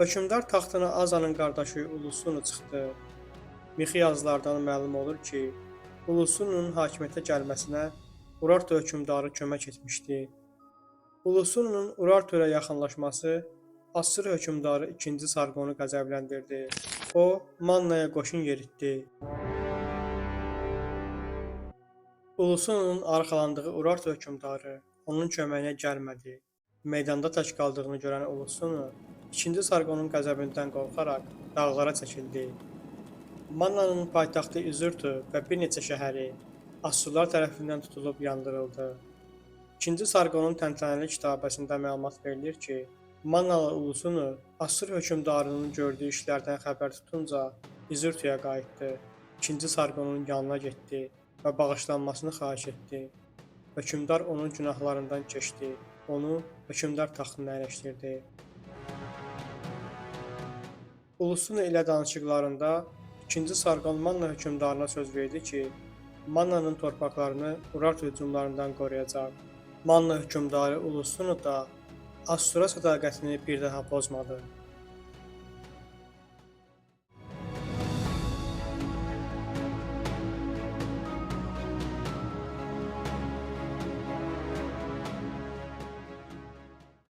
Hökmdar taxtına Azanın qardaşı Ulusunu çıxdı. Mixi yazılardan məlum olur ki, Ulusunun hakimiyyətə gəlməsinə Urartu hökmdarı kömək etmişdi. Ulusunun Urartu ilə yaxınlaşması Assur hökmdarı 2-ci Sarqonu qəzəbləndirdi. O, Mannaya qoşun yeritdi. Ulusunun arxalandığı Urartu hökmdarı onun köməyinə gəlmədi. Meydanda tək qaldığını görən Ulusunu 2-ci Sarqonun qəzəbindən qorxaraq dağlara çəkildi. Mannanın paytaxtı Üzürtü və bir neçə şəhəri Assurlar tərəfindən tutulub yandırıldı. 2-ci Sarqonun təntənəli kitabəsində məlumat verilir ki, Mannalı Ulusunu Assur hökmdarının gördüyü işlərdən xəbər tutunca İzürtüyə qayıtdı. 2-ci Sarqonun yanına getdi və bağışlanmasını xahiş etdi. Hökmdar onun günahlarından keçdi, onu hökmdar taxtına əyləşdirdi. Ulusunu ilə danışıqlarında 2-ci Sarqon Manna hökmdarına söz verdi ki, Mannanın torpaqlarını Urartu hücumlarından qoruyacaq. Manna hökmdarı Ulusunu da Assura sədaqətini bir daha pozmadı.